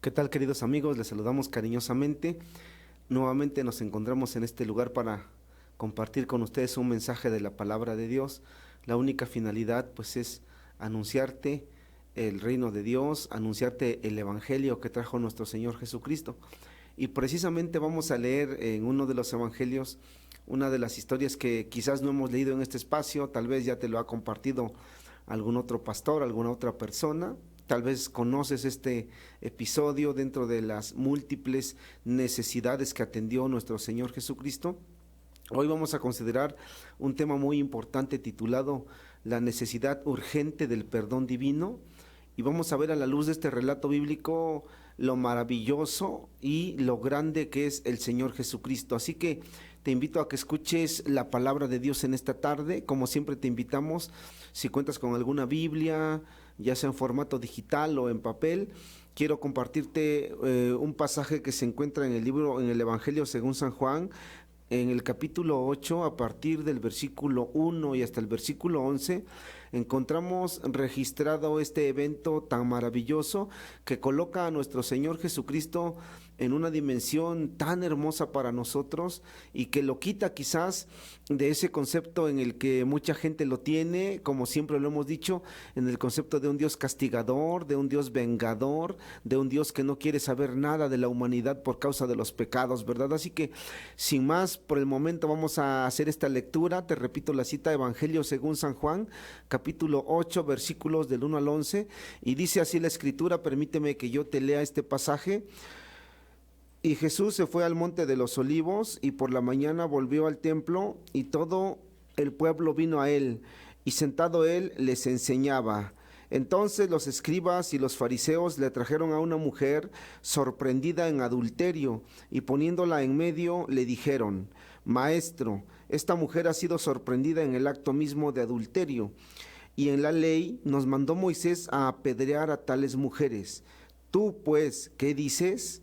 ¿Qué tal, queridos amigos? Les saludamos cariñosamente. Nuevamente nos encontramos en este lugar para compartir con ustedes un mensaje de la palabra de Dios. La única finalidad pues es anunciarte el reino de Dios, anunciarte el evangelio que trajo nuestro Señor Jesucristo. Y precisamente vamos a leer en uno de los evangelios una de las historias que quizás no hemos leído en este espacio, tal vez ya te lo ha compartido algún otro pastor, alguna otra persona. Tal vez conoces este episodio dentro de las múltiples necesidades que atendió nuestro Señor Jesucristo. Hoy vamos a considerar un tema muy importante titulado La necesidad urgente del perdón divino, y vamos a ver a la luz de este relato bíblico lo maravilloso y lo grande que es el Señor Jesucristo. Así que te invito a que escuches la palabra de Dios en esta tarde. Como siempre te invitamos, si cuentas con alguna Biblia, ya sea en formato digital o en papel, quiero compartirte un pasaje que se encuentra en el Evangelio según San Juan, en el capítulo 8, a partir del versículo 1 y hasta el versículo 11, encontramos registrado este evento tan maravilloso que coloca a nuestro Señor Jesucristo en una dimensión tan hermosa para nosotros y que lo quita quizás de ese concepto en el que mucha gente lo tiene, como siempre lo hemos dicho, en el concepto de un Dios castigador, de un Dios vengador, de un Dios que no quiere saber nada de la humanidad por causa de los pecados, ¿verdad? Así que, sin más, por el momento vamos a hacer esta lectura. Te repito la cita: Evangelio según San Juan, capítulo 8, versículos del 1 al 11, y dice así la escritura. Permíteme que yo te lea este pasaje. Y Jesús se fue al monte de los olivos, y por la mañana volvió al templo, y todo el pueblo vino a él, y sentado él les enseñaba. Entonces los escribas y los fariseos le trajeron a una mujer sorprendida en adulterio, y poniéndola en medio le dijeron: Maestro, esta mujer ha sido sorprendida en el acto mismo de adulterio, y en la ley nos mandó Moisés a apedrear a tales mujeres. Tú, pues, ¿qué dices?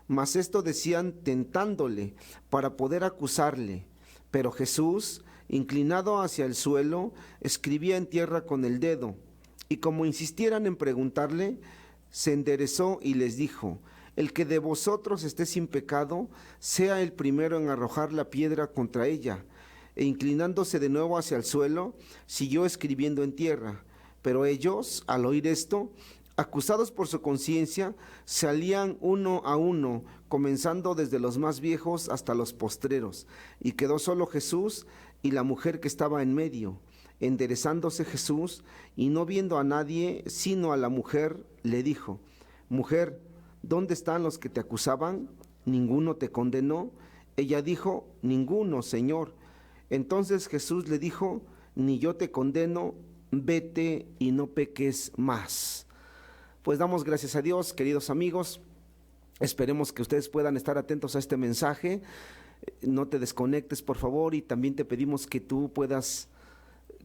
Mas esto decían tentándole para poder acusarle. Pero Jesús, inclinado hacia el suelo, escribía en tierra con el dedo. Y como insistieran en preguntarle, se enderezó y les dijo: El que de vosotros esté sin pecado, sea el primero en arrojar la piedra contra ella. E inclinándose de nuevo hacia el suelo, siguió escribiendo en tierra. Pero ellos, al oír esto, acusados por su conciencia, salían uno a uno, comenzando desde los más viejos hasta los postreros, y quedó solo Jesús y la mujer que estaba en medio. Enderezándose Jesús, y no viendo a nadie sino a la mujer, le dijo: Mujer, ¿dónde están los que te acusaban? ¿Ninguno te condenó? Ella dijo: Ninguno, Señor. Entonces Jesús le dijo: Ni yo te condeno, vete y no peques más. Pues damos gracias a Dios, queridos amigos. Esperemos que ustedes puedan estar atentos a este mensaje. No te desconectes, por favor, y también te pedimos que tú puedas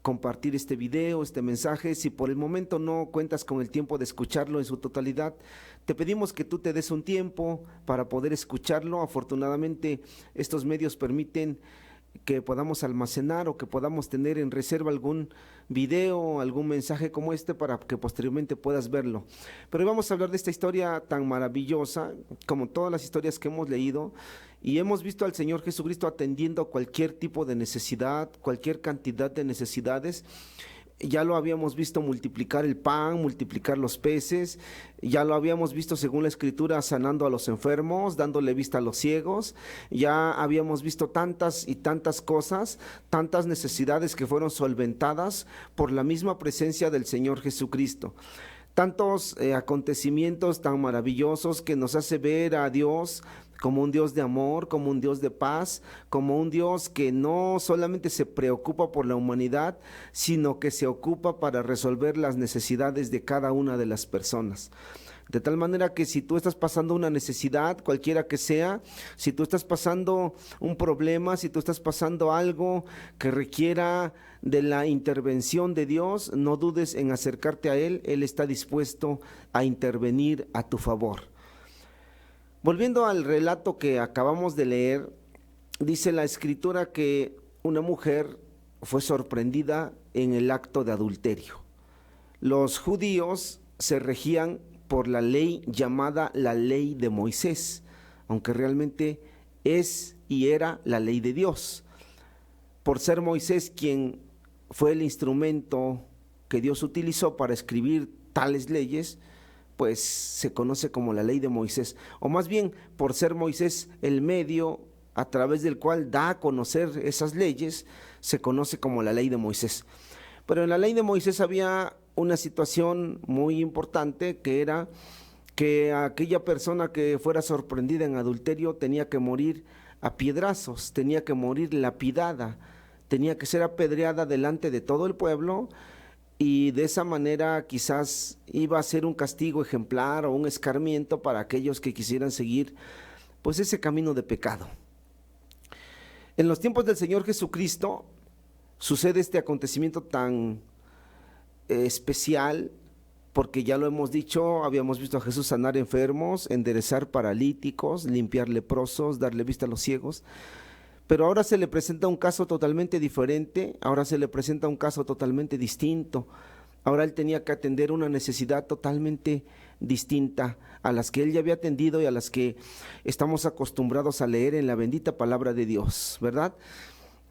compartir este video, este mensaje. Si por el momento no cuentas con el tiempo de escucharlo en su totalidad, te pedimos que tú te des un tiempo para poder escucharlo. Afortunadamente, estos medios permiten que podamos almacenar o que podamos tener en reserva algún video, algún mensaje como este, para que posteriormente puedas verlo. Pero hoy vamos a hablar de esta historia tan maravillosa como todas las historias que hemos leído, y hemos visto al Señor Jesucristo atendiendo cualquier tipo de necesidad, cualquier cantidad de necesidades. Ya lo habíamos visto multiplicar el pan, multiplicar los peces, ya lo habíamos visto según la Escritura sanando a los enfermos, dándole vista a los ciegos. Ya habíamos visto tantas y tantas cosas, tantas necesidades que fueron solventadas por la misma presencia del Señor Jesucristo. Tantos acontecimientos tan maravillosos que nos hace ver a Dios como un Dios de amor, como un Dios de paz, como un Dios que no solamente se preocupa por la humanidad, sino que se ocupa para resolver las necesidades de cada una de las personas. De tal manera que si tú estás pasando una necesidad, cualquiera que sea, si tú estás pasando un problema, si tú estás pasando algo que requiera de la intervención de Dios, no dudes en acercarte a Él. Él está dispuesto a intervenir a tu favor. Volviendo al relato que acabamos de leer, dice la Escritura que una mujer fue sorprendida en el acto de adulterio. Los judíos se regían por la ley llamada la ley de Moisés, aunque realmente es y era la ley de Dios. Por ser Moisés quien fue el instrumento que Dios utilizó para escribir tales leyes, pues se conoce como la ley de Moisés, o más bien por ser Moisés el medio a través del cual da a conocer esas leyes, se conoce como la ley de Moisés. Pero en la ley de Moisés había una situación muy importante, que era que aquella persona que fuera sorprendida en adulterio tenía que morir a piedrazos, tenía que morir lapidada, tenía que ser apedreada delante de todo el pueblo, y de esa manera quizás iba a ser un castigo ejemplar o un escarmiento para aquellos que quisieran seguir pues ese camino de pecado. En los tiempos del Señor Jesucristo sucede este acontecimiento tan especial, porque ya lo hemos dicho, habíamos visto a Jesús sanar enfermos, enderezar paralíticos, limpiar leprosos, darle vista a los ciegos, pero ahora se le presenta un caso totalmente diferente, ahora se le presenta un caso totalmente distinto. Ahora él tenía que atender una necesidad totalmente distinta a las que él ya había atendido y a las que estamos acostumbrados a leer en la bendita palabra de Dios, ¿verdad?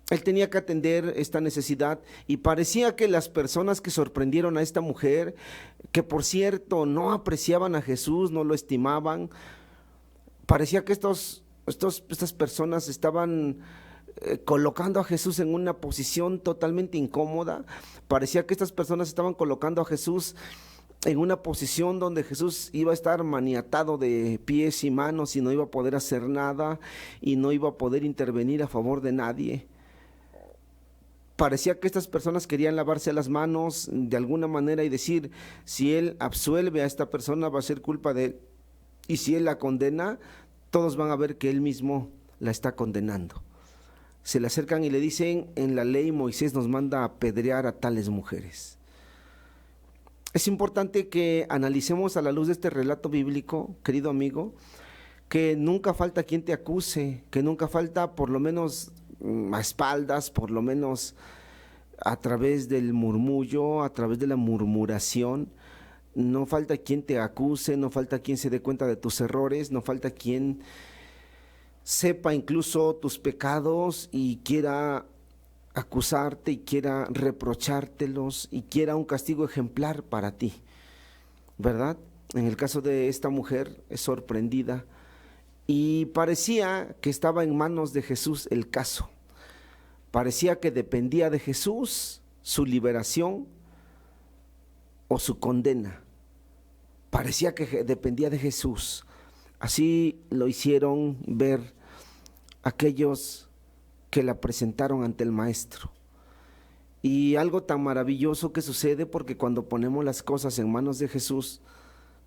Él tenía que atender esta necesidad, y parecía que las personas que sorprendieron a esta mujer, que por cierto no apreciaban a Jesús, no lo estimaban, parecía que estas personas estaban colocando a Jesús en una posición totalmente incómoda. Parecía que estas personas estaban colocando a Jesús en una posición donde Jesús iba a estar maniatado de pies y manos y no iba a poder hacer nada y no iba a poder intervenir a favor de nadie. Parecía que estas personas querían lavarse las manos de alguna manera y decir: si él absuelve a esta persona va a ser culpa de él, y si él la condena, todos van a ver que él mismo la está condenando. Se le acercan y le dicen: en la ley Moisés nos manda a apedrear a tales mujeres. Es importante que analicemos a la luz de este relato bíblico, querido amigo, que nunca falta quien te acuse, que nunca falta, por lo menos a espaldas, por lo menos a través del murmullo, a través de la murmuración, no falta quien te acuse, no falta quien se dé cuenta de tus errores, no falta quien sepa incluso tus pecados y quiera acusarte y quiera reprochártelos y quiera un castigo ejemplar para ti, ¿verdad? En el caso de esta mujer es sorprendida y parecía que estaba en manos de Jesús el caso, parecía que dependía de Jesús su liberación o su condena, parecía que dependía de Jesús. Así lo hicieron ver aquellos que la presentaron ante el maestro. Y algo tan maravilloso que sucede, porque cuando ponemos las cosas en manos de Jesús,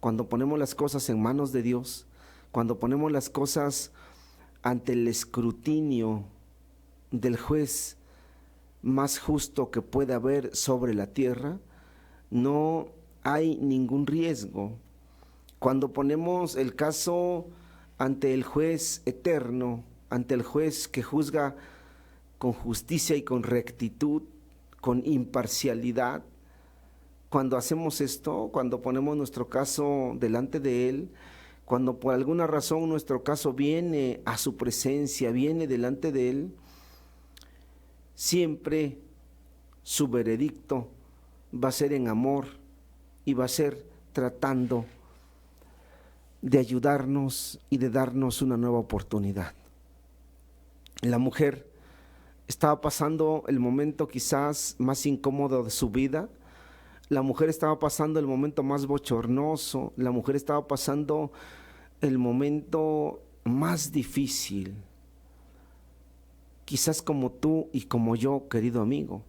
cuando ponemos las cosas en manos de Dios, cuando ponemos las cosas ante el escrutinio del juez más justo que puede haber sobre la tierra, no hay ningún riesgo. Cuando ponemos el caso ante el juez eterno, ante el juez que juzga con justicia y con rectitud, con imparcialidad, cuando hacemos esto, cuando ponemos nuestro caso delante de él, cuando por alguna razón nuestro caso viene a su presencia, viene delante de él, siempre su veredicto va a ser en amor y va a ser tratando de ayudarnos y de darnos una nueva oportunidad. La mujer estaba pasando el momento quizás más incómodo de su vida, la mujer estaba pasando el momento más bochornoso, la mujer estaba pasando el momento más difícil, quizás como tú y como yo, querido amigo,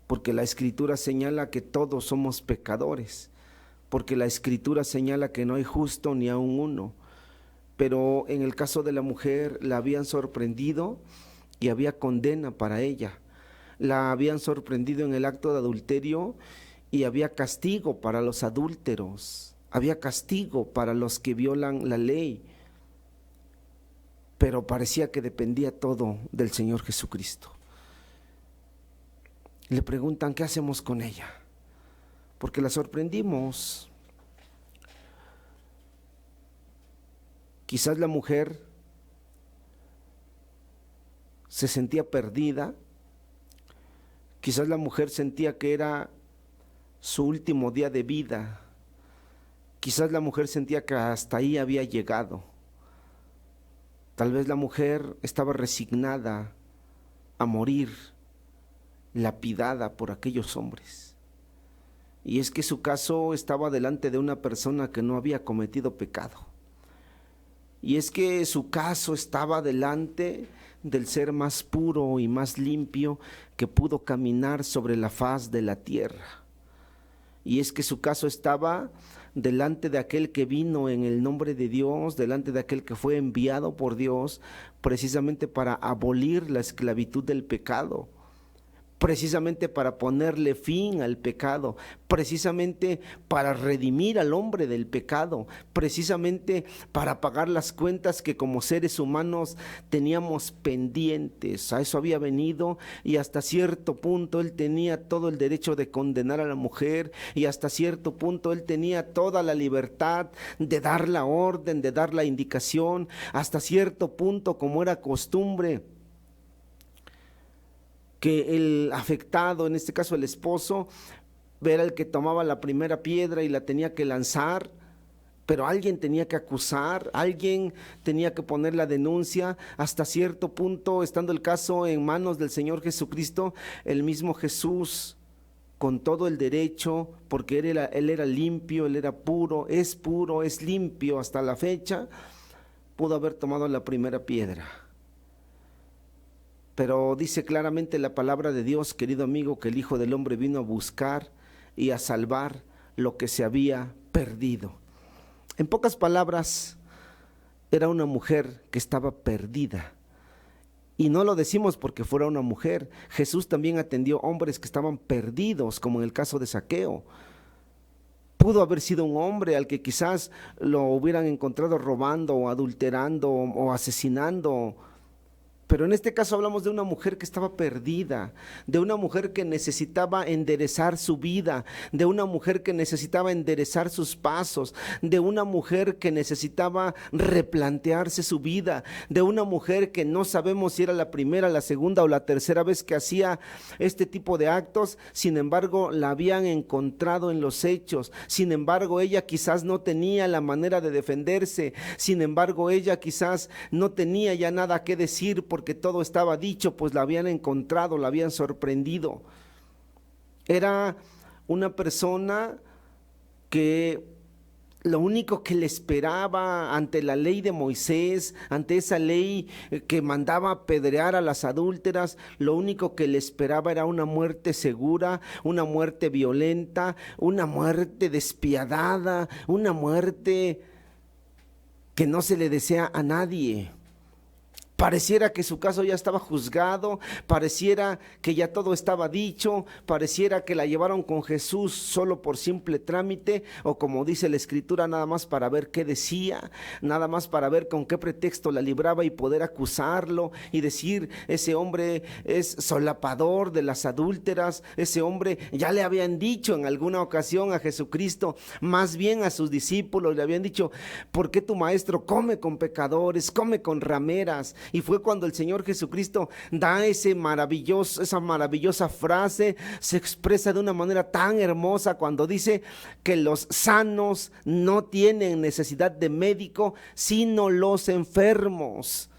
porque la Escritura señala que todos somos pecadores, porque la Escritura señala que no hay justo ni aun uno, pero en el caso de la mujer la habían sorprendido y había condena para ella, la habían sorprendido en el acto de adulterio y había castigo para los adúlteros, había castigo para los que violan la ley, pero parecía que dependía todo del Señor Jesucristo. Le preguntan: ¿qué hacemos con ella? Porque la sorprendimos. Quizás la mujer se sentía perdida, quizás la mujer sentía que era su último día de vida, quizás la mujer sentía que hasta ahí había llegado. Tal vez la mujer estaba resignada a morir, lapidada por aquellos hombres. Y es que su caso estaba delante de una persona que no había cometido pecado. Y es que su caso estaba delante del ser más puro y más limpio que pudo caminar sobre la faz de la tierra. Y es que su caso estaba delante de aquel que vino en el nombre de Dios, delante de aquel que fue enviado por Dios precisamente para abolir la esclavitud del pecado, precisamente para ponerle fin al pecado, precisamente para redimir al hombre del pecado, precisamente para pagar las cuentas que como seres humanos teníamos pendientes. A eso había venido, y hasta cierto punto él tenía todo el derecho de condenar a la mujer, y hasta cierto punto él tenía toda la libertad de dar la orden, de dar la indicación, hasta cierto punto, como era costumbre, que el afectado, en este caso el esposo, era el que tomaba la primera piedra y la tenía que lanzar, pero alguien tenía que acusar, alguien tenía que poner la denuncia. Hasta cierto punto, estando el caso en manos del Señor Jesucristo, el mismo Jesús, con todo el derecho, porque él era limpio, él era puro, es limpio hasta la fecha, pudo haber tomado la primera piedra. Pero dice claramente la palabra de Dios, querido amigo, que el Hijo del Hombre vino a buscar y a salvar lo que se había perdido. En pocas palabras, era una mujer que estaba perdida. Y no lo decimos porque fuera una mujer. Jesús también atendió hombres que estaban perdidos, como en el caso de Zaqueo. Pudo haber sido un hombre al que quizás lo hubieran encontrado robando o adulterando o asesinando. Pero en este caso hablamos de una mujer que estaba perdida, de una mujer que necesitaba enderezar su vida, de una mujer que necesitaba enderezar sus pasos, de una mujer que necesitaba replantearse su vida, de una mujer que no sabemos si era la primera, la segunda o la tercera vez que hacía este tipo de actos. Sin embargo, la habían encontrado en los hechos. Sin embargo, ella quizás no tenía la manera de defenderse. Sin embargo, ella quizás no tenía ya nada que decir, porque todo estaba dicho, pues la habían encontrado, la habían sorprendido. Era una persona que lo único que le esperaba ante la ley de Moisés, ante esa ley que mandaba apedrear a las adúlteras, lo único que le esperaba era una muerte segura, una muerte violenta, una muerte despiadada, una muerte que no se le desea a nadie. Pareciera que su caso ya estaba juzgado, pareciera que ya todo estaba dicho, pareciera que la llevaron con Jesús solo por simple trámite, o como dice la Escritura, nada más para ver qué decía, nada más para ver con qué pretexto la libraba y poder acusarlo y decir: ese hombre es solapador de las adúlteras, ese hombre. Ya le habían dicho en alguna ocasión a Jesucristo, más bien a sus discípulos, le habían dicho: ¿por qué tu maestro come con pecadores, come con rameras? Y fue cuando el Señor Jesucristo da esa maravillosa frase, se expresa de una manera tan hermosa cuando dice que los sanos no tienen necesidad de médico, sino los enfermos.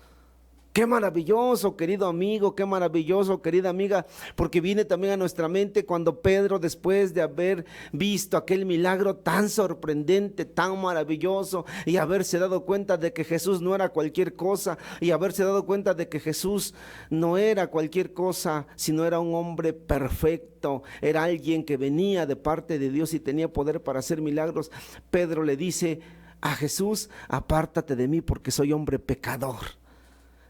Qué maravilloso, querido amigo, qué maravilloso, querida amiga, porque viene también a nuestra mente cuando Pedro, después de haber visto aquel milagro tan sorprendente, tan maravilloso, y haberse dado cuenta de que Jesús no era cualquier cosa, y haberse dado cuenta de que Jesús no era cualquier cosa, sino era un hombre perfecto, era alguien que venía de parte de Dios y tenía poder para hacer milagros. Pedro le dice a Jesús: apártate de mí porque soy hombre pecador.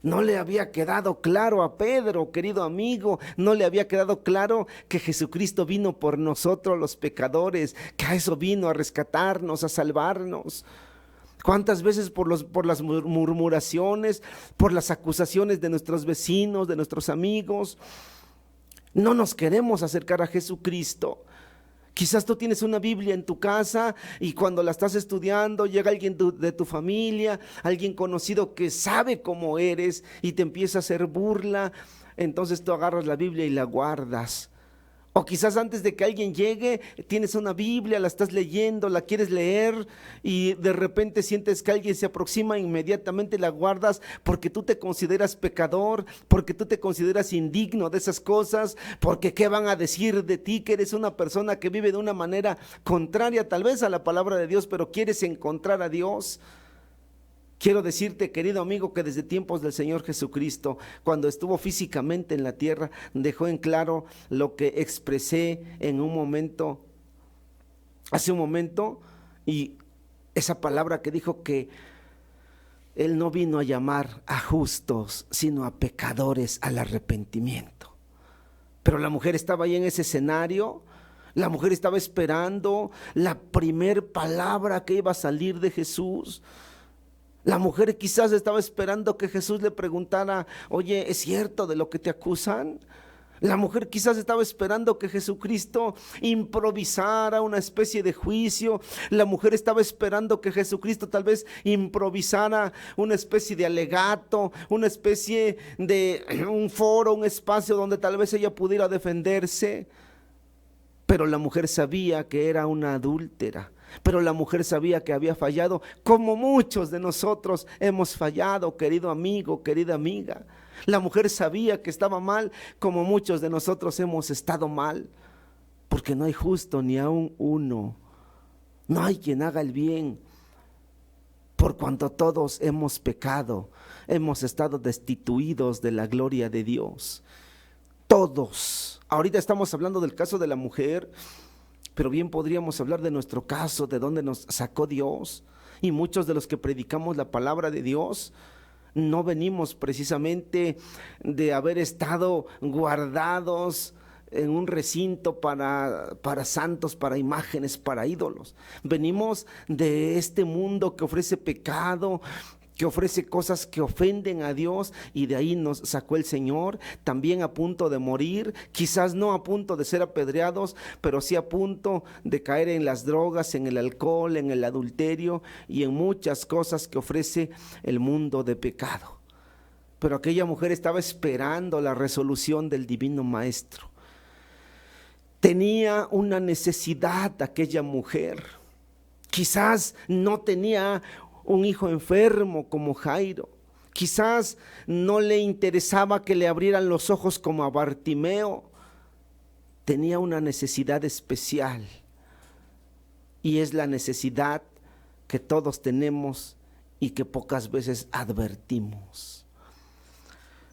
No le había quedado claro a Pedro, querido amigo, no le había quedado claro que Jesucristo vino por nosotros los pecadores, que a eso vino, a rescatarnos, a salvarnos. ¿Cuántas veces por las murmuraciones, por las acusaciones de nuestros vecinos, de nuestros amigos, no nos queremos acercar a Jesucristo? Quizás tú tienes una Biblia en tu casa y cuando la estás estudiando llega alguien de tu familia, alguien conocido que sabe cómo eres y te empieza a hacer burla. Entonces tú agarras la Biblia y la guardas. O quizás antes de que alguien llegue, tienes una Biblia, la estás leyendo, la quieres leer y de repente sientes que alguien se aproxima, inmediatamente la guardas porque tú te consideras pecador, porque tú te consideras indigno de esas cosas, porque qué van a decir de ti, que eres una persona que vive de una manera contraria tal vez a la palabra de Dios, pero quieres encontrar a Dios. Quiero decirte, querido amigo, que desde tiempos del Señor Jesucristo, cuando estuvo físicamente en la tierra, dejó en claro lo que expresé en un momento, hace un momento, y esa palabra que dijo que Él no vino a llamar a justos, sino a pecadores al arrepentimiento. Pero la mujer estaba ahí en ese escenario. La mujer estaba esperando la primer palabra que iba a salir de Jesús. La mujer quizás estaba esperando que Jesús le preguntara: oye, ¿es cierto de lo que te acusan? La mujer quizás estaba esperando que Jesucristo improvisara una especie de juicio. La mujer estaba esperando que Jesucristo tal vez improvisara una especie de alegato, una especie de un foro, un espacio donde tal vez ella pudiera defenderse. Pero la mujer sabía que era una adúltera. Pero la mujer sabía que había fallado, como muchos de nosotros hemos fallado, querido amigo, querida amiga. La mujer sabía que estaba mal, como muchos de nosotros hemos estado mal, porque no hay justo ni aun uno. No hay quien haga el bien, por cuanto todos hemos pecado, hemos estado destituidos de la gloria de Dios. Todos. Ahorita estamos hablando del caso de la mujer, pero bien podríamos hablar de nuestro caso, de dónde nos sacó Dios. Y muchos de los que predicamos la palabra de Dios no venimos precisamente de haber estado guardados en un recinto para santos, para imágenes, para ídolos. Venimos de este mundo que ofrece pecado, que ofrece cosas que ofenden a Dios, y de ahí nos sacó el Señor, también a punto de morir, quizás no a punto de ser apedreados, pero sí a punto de caer en las drogas, en el alcohol, en el adulterio y en muchas cosas que ofrece el mundo de pecado. Pero aquella mujer estaba esperando la resolución del divino Maestro. Tenía una necesidad aquella mujer. Quizás no tenía un hijo enfermo como Jairo. Quizás no le interesaba que le abrieran los ojos como a Bartimeo. Tenía una necesidad especial, y es la necesidad que todos tenemos y que pocas veces advertimos.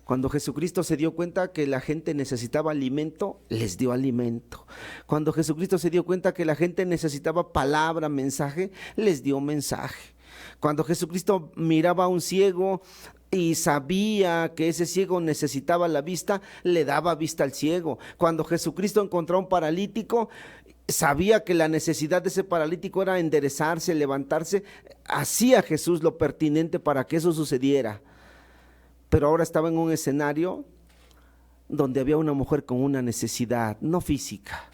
Cuando Jesucristo se dio cuenta que la gente necesitaba alimento, les dio alimento. Cuando Jesucristo se dio cuenta que la gente necesitaba palabra, mensaje, les dio mensaje. Cuando Jesucristo miraba a un ciego y sabía que ese ciego necesitaba la vista, le daba vista al ciego. Cuando Jesucristo encontró a un paralítico, sabía que la necesidad de ese paralítico era enderezarse, levantarse. Hacía Jesús lo pertinente para que eso sucediera. Pero ahora estaba en un escenario donde había una mujer con una necesidad, no física.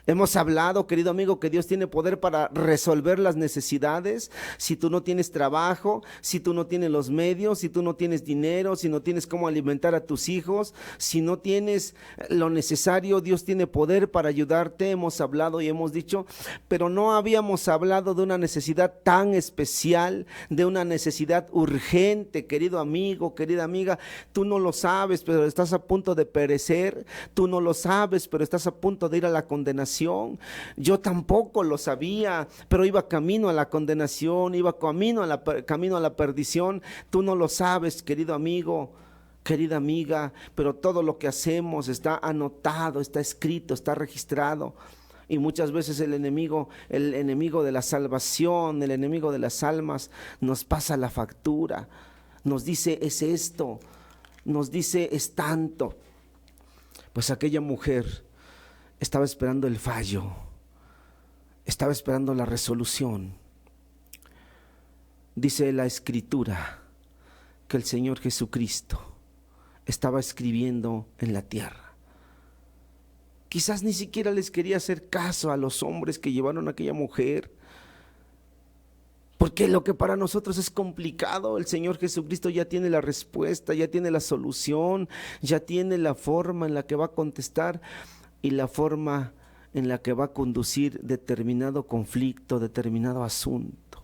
Hemos hablado, querido amigo, que Dios tiene poder para resolver las necesidades. Si tú no tienes trabajo, si tú no tienes los medios, si tú no tienes dinero, si no tienes cómo alimentar a tus hijos, si no tienes lo necesario, Dios tiene poder para ayudarte. Hemos hablado y hemos dicho, pero no habíamos hablado de una necesidad tan especial, de una necesidad urgente, querido amigo, querida amiga. Tú no lo sabes, pero estás a punto de perecer. Tú no lo sabes, pero estás a punto de ir a la condenación. Yo tampoco lo sabía, pero iba camino a la condenación, iba camino a la perdición. Tú no lo sabes, querido amigo, querida amiga, pero todo lo que hacemos está anotado, está escrito, está registrado. Y muchas veces el enemigo de la salvación, el enemigo de las almas, nos pasa la factura, nos dice es esto, nos dice es tanto. Pues aquella mujer estaba esperando el fallo, estaba esperando la resolución. Dice la Escritura que el Señor Jesucristo estaba escribiendo en la tierra, Quizás ni siquiera les quería hacer caso a los hombres que llevaron a aquella mujer. Porque lo que para nosotros es complicado, el Señor Jesucristo ya tiene la respuesta, ya tiene la solución, ya tiene la forma en la que va a contestar y la forma en la que va a conducir determinado conflicto, determinado asunto.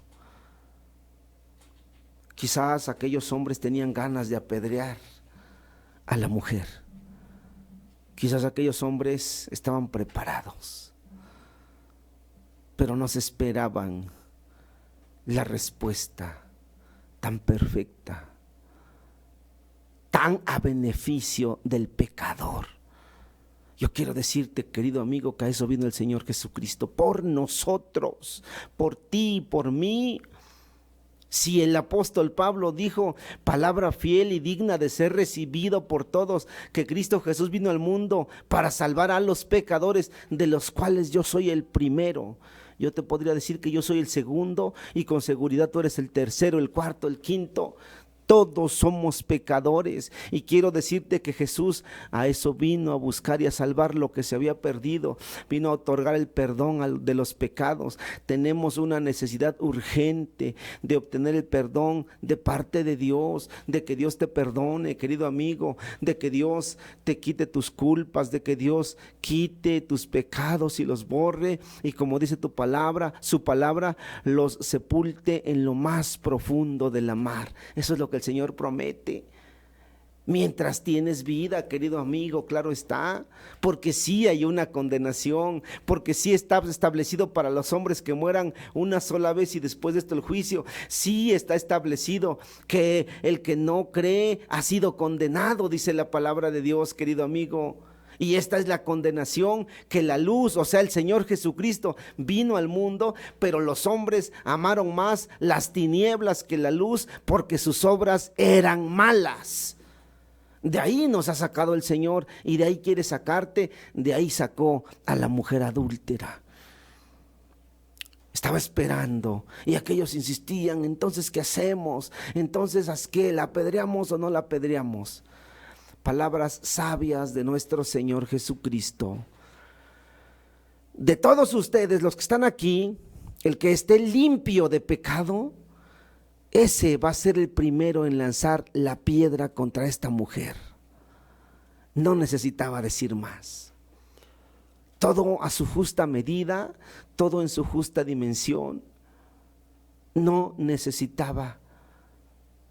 Quizás aquellos hombres tenían ganas de apedrear a la mujer. Quizás aquellos hombres estaban preparados, pero no se esperaban la respuesta tan perfecta, tan a beneficio del pecador. Yo quiero decirte, querido amigo, que a eso vino el Señor Jesucristo, por nosotros, por ti y por mí. Si el apóstol Pablo dijo, palabra fiel y digna de ser recibido por todos, que Cristo Jesús vino al mundo para salvar a los pecadores, de los cuales yo soy el primero. Yo te podría decir que yo soy el segundo y con seguridad tú eres el tercero, el cuarto, el quinto. Todos somos pecadores y quiero decirte que Jesús a eso vino, a buscar y a salvar lo que se había perdido. Vino a otorgar el perdón de los pecados. Tenemos una necesidad urgente de obtener el perdón de parte de Dios, de que Dios te perdone, querido amigo, de que Dios te quite tus culpas, de que Dios quite tus pecados y los borre y, como dice tu palabra, su palabra, los sepulte en lo más profundo de la mar. Eso es lo que el Señor promete. Mientras tienes vida, querido amigo, claro está, porque sí hay una condenación, porque sí está establecido para los hombres que mueran una sola vez y después de esto el juicio. Sí está establecido que el que no cree ha sido condenado, dice la palabra de Dios, querido amigo. Y esta es la condenación, que la luz, o sea, el Señor Jesucristo vino al mundo, pero los hombres amaron más las tinieblas que la luz, porque sus obras eran malas. De ahí nos ha sacado el Señor y de ahí quiere sacarte. De ahí sacó a la mujer adúltera. Estaba esperando y aquellos insistían, entonces ¿qué hacemos? Entonces ¿a qué? ¿La apedreamos o no la apedreamos? Palabras sabias de nuestro Señor Jesucristo. De todos ustedes, los que están aquí, el que esté limpio de pecado, ese va a ser el primero en lanzar la piedra contra esta mujer. No necesitaba decir más. Todo a su justa medida, todo en su justa dimensión. No necesitaba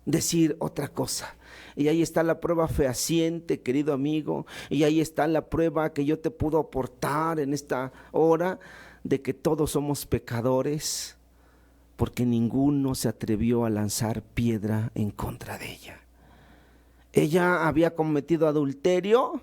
decir otra cosa. Y ahí está la prueba fehaciente, querido amigo, y ahí está la prueba que yo te puedo aportar en esta hora de que todos somos pecadores, porque ninguno se atrevió a lanzar piedra en contra de ella. Ella había cometido adulterio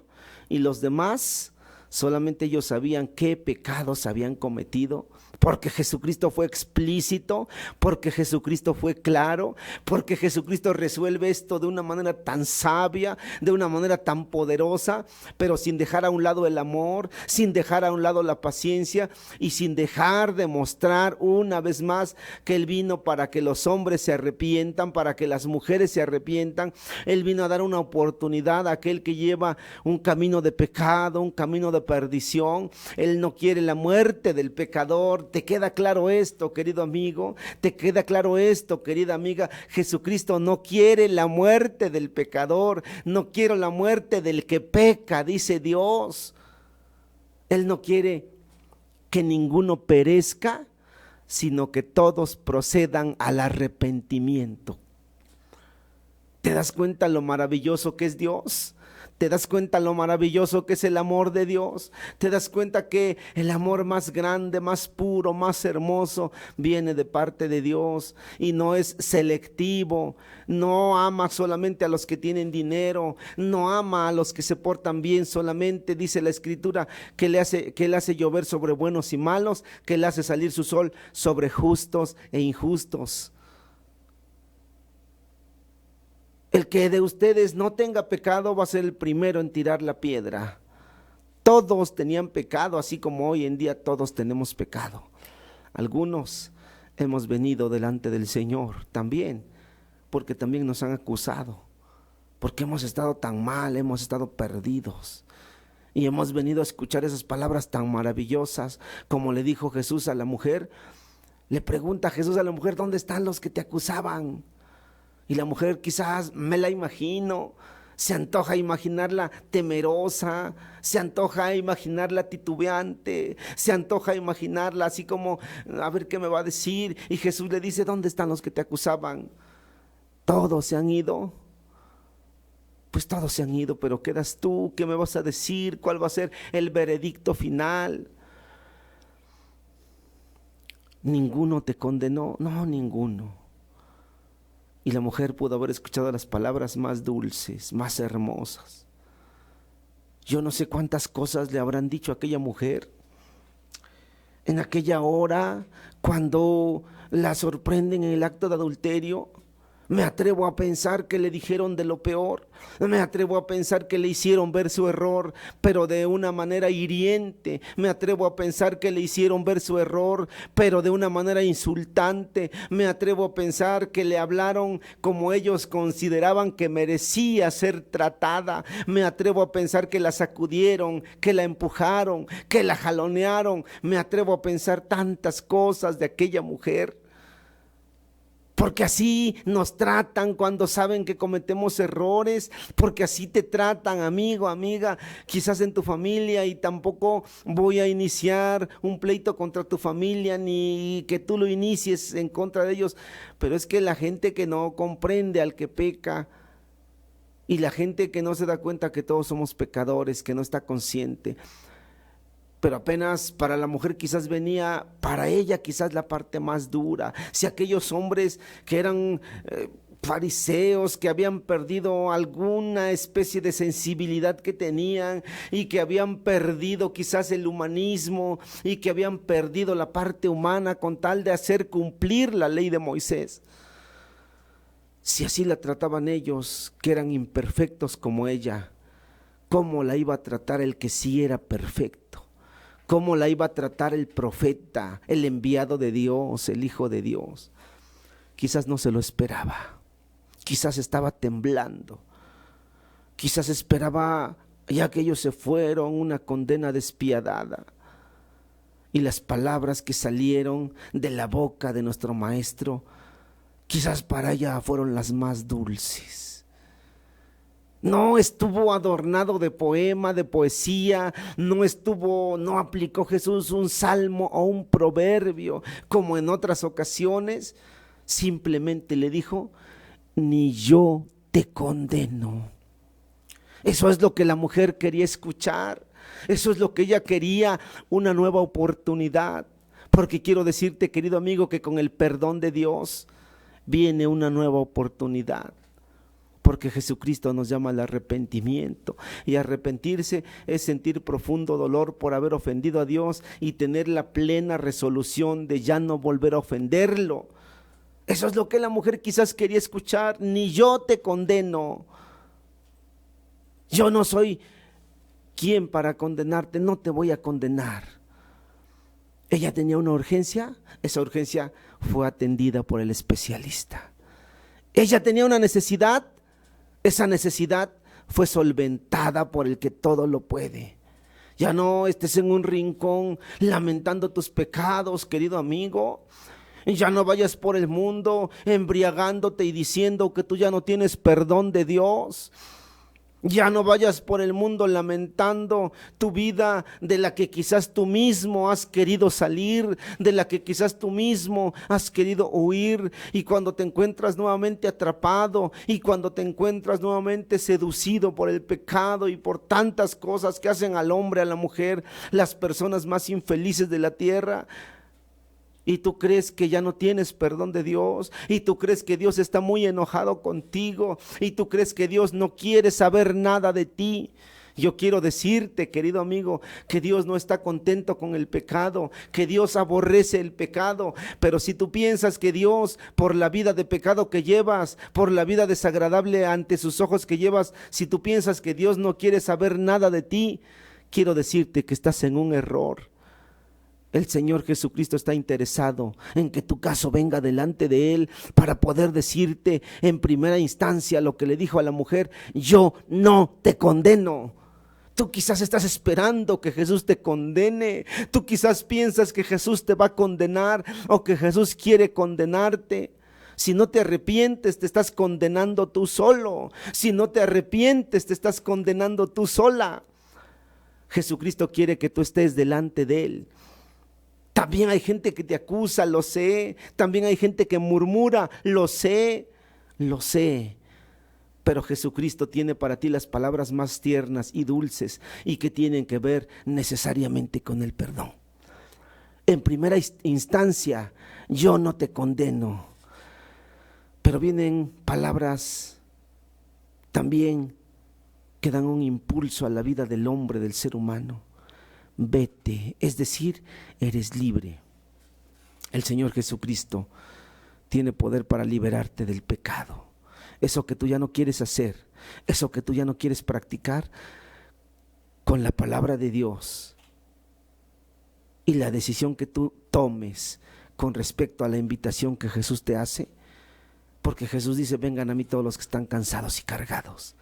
y los demás solamente ellos sabían qué pecados habían cometido, porque Jesucristo fue explícito, porque Jesucristo fue claro, porque Jesucristo resuelve esto de una manera tan sabia, de una manera tan poderosa, pero sin dejar a un lado el amor, sin dejar a un lado la paciencia y sin dejar de mostrar una vez más que Él vino para que los hombres se arrepientan, para que las mujeres se arrepientan. Él vino a dar una oportunidad a aquel que lleva un camino de pecado, un camino de perdición. Él no quiere la muerte del pecador. ¿Te queda claro esto, querido amigo? ¿Te queda claro esto, querida amiga? Jesucristo no quiere la muerte del pecador, no quiere la muerte del que peca, dice Dios. Él no quiere que ninguno perezca, sino que todos procedan al arrepentimiento. ¿Te das cuenta lo maravilloso que es Dios? ¿Te das cuenta lo maravilloso que es el amor de Dios? ¿Te das cuenta que el amor más grande, más puro, más hermoso viene de parte de Dios y no es selectivo? No ama solamente a los que tienen dinero, no ama a los que se portan bien solamente. Dice la Escritura que Él hace llover sobre buenos y malos, que Él hace salir su sol sobre justos e injustos. El que de ustedes no tenga pecado va a ser el primero en tirar la piedra. Todos tenían pecado, así como hoy en día todos tenemos pecado. Algunos hemos venido delante del Señor también, porque también nos han acusado, porque hemos estado tan mal, hemos estado perdidos. Y hemos venido a escuchar esas palabras tan maravillosas como le dijo Jesús a la mujer. Le pregunta Jesús a la mujer: ¿dónde están los que te acusaban? Y la mujer, quizás me la imagino, se antoja imaginarla temerosa, se antoja imaginarla titubeante, se antoja imaginarla así como a ver qué me va a decir. Y Jesús le dice: ¿dónde están los que te acusaban? Todos se han ido. Pues todos se han ido, pero quedas tú. ¿Qué me vas a decir? ¿Cuál va a ser el veredicto final? ¿Ninguno te condenó? No, ninguno. Y la mujer pudo haber escuchado las palabras más dulces, más hermosas. Yo no sé cuántas cosas le habrán dicho a aquella mujer en aquella hora cuando la sorprenden en el acto de adulterio. Me atrevo a pensar que le dijeron de lo peor, me atrevo a pensar que le hicieron ver su error, pero de una manera hiriente. Me atrevo a pensar que le hicieron ver su error, pero de una manera insultante. Me atrevo a pensar que le hablaron como ellos consideraban que merecía ser tratada. Me atrevo a pensar que la sacudieron, que la empujaron, que la jalonearon. Me atrevo a pensar tantas cosas de aquella mujer. Porque así nos tratan cuando saben que cometemos errores, porque así te tratan, amigo, amiga, quizás en tu familia. Y tampoco voy a iniciar un pleito contra tu familia, ni que tú lo inicies en contra de ellos, pero es que la gente que no comprende al que peca, y la gente que no se da cuenta que todos somos pecadores, que no está consciente, pero apenas para la mujer quizás venía, para ella quizás la parte más dura. Si aquellos hombres que eran fariseos, que habían perdido alguna especie de sensibilidad que tenían, y que habían perdido quizás el humanismo, y que habían perdido la parte humana con tal de hacer cumplir la ley de Moisés, si así la trataban ellos, que eran imperfectos como ella, ¿cómo la iba a tratar el que sí era perfecto? ¿Cómo la iba a tratar el profeta, el enviado de Dios, el Hijo de Dios? Quizás no se lo esperaba, quizás estaba temblando, quizás esperaba, ya que ellos se fueron, una condena despiadada. Y las palabras que salieron de la boca de nuestro maestro, quizás para ella fueron las más dulces. No estuvo adornado de poema, de poesía, no aplicó Jesús un salmo o un proverbio como en otras ocasiones. Simplemente le dijo: ni yo te condeno. Eso es lo que la mujer quería escuchar, eso es lo que ella quería, una nueva oportunidad. Porque quiero decirte, querido amigo, que con el perdón de Dios viene una nueva oportunidad. Porque Jesucristo nos llama al arrepentimiento, y arrepentirse es sentir profundo dolor por haber ofendido a Dios y tener la plena resolución de ya no volver a ofenderlo. Eso es lo que la mujer quizás quería escuchar: ni yo te condeno. Yo no soy quien para condenarte, no te voy a condenar. Ella tenía una urgencia, esa urgencia fue atendida por el especialista. Ella tenía una necesidad, esa necesidad fue solventada por el que todo lo puede. Ya no estés en un rincón lamentando tus pecados, querido amigo. Ya no vayas por el mundo embriagándote y diciendo que tú ya no tienes perdón de Dios. Ya no vayas por el mundo lamentando tu vida, de la que quizás tú mismo has querido salir, de la que quizás tú mismo has querido huir. Y cuando te encuentras nuevamente atrapado, y cuando te encuentras nuevamente seducido por el pecado y por tantas cosas que hacen al hombre, a la mujer, las personas más infelices de la tierra, y tú crees que ya no tienes perdón de Dios, y tú crees que Dios está muy enojado contigo, y tú crees que Dios no quiere saber nada de ti. Yo quiero decirte, querido amigo, que Dios no está contento con el pecado, que Dios aborrece el pecado. Pero si tú piensas que Dios, por la vida de pecado que llevas, por la vida desagradable ante sus ojos que llevas, si tú piensas que Dios no quiere saber nada de ti, quiero decirte que estás en un error. El Señor Jesucristo está interesado en que tu caso venga delante de Él para poder decirte en primera instancia lo que le dijo a la mujer: yo no te condeno. Tú quizás estás esperando que Jesús te condene. Tú quizás piensas que Jesús te va a condenar o que Jesús quiere condenarte. Si no te arrepientes, te estás condenando tú solo. Si no te arrepientes, te estás condenando tú sola. Jesucristo quiere que tú estés delante de Él. También hay gente que te acusa, lo sé. También hay gente que murmura, lo sé. Pero Jesucristo tiene para ti las palabras más tiernas y dulces y que tienen que ver necesariamente con el perdón. En primera instancia, yo no te condeno. Pero vienen palabras también que dan un impulso a la vida del hombre, del ser humano. Vete, es decir, eres libre. El Señor Jesucristo tiene poder para liberarte del pecado. Eso que tú ya no quieres hacer, eso que tú ya no quieres practicar, con la palabra de Dios y la decisión que tú tomes con respecto a la invitación que Jesús te hace, porque Jesús dice: vengan a mí todos los que están cansados y cargados.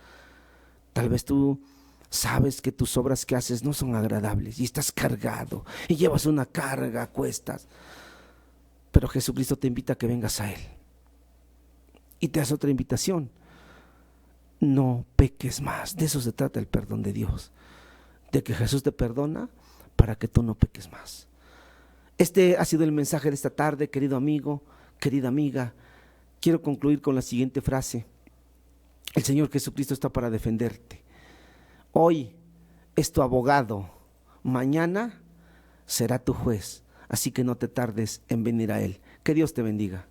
Tal vez tú sabes que tus obras que haces no son agradables y estás cargado y llevas una carga a cuestas, pero Jesucristo te invita a que vengas a Él y te hace otra invitación: no peques más. De eso se trata el perdón de Dios, de que Jesús te perdona para que tú no peques más. Este ha sido el mensaje de esta tarde, querido amigo, querida amiga. Quiero concluir con la siguiente frase: el Señor Jesucristo está para defenderte. Hoy es tu abogado, mañana será tu juez, así que no te tardes en venir a Él. Que Dios te bendiga.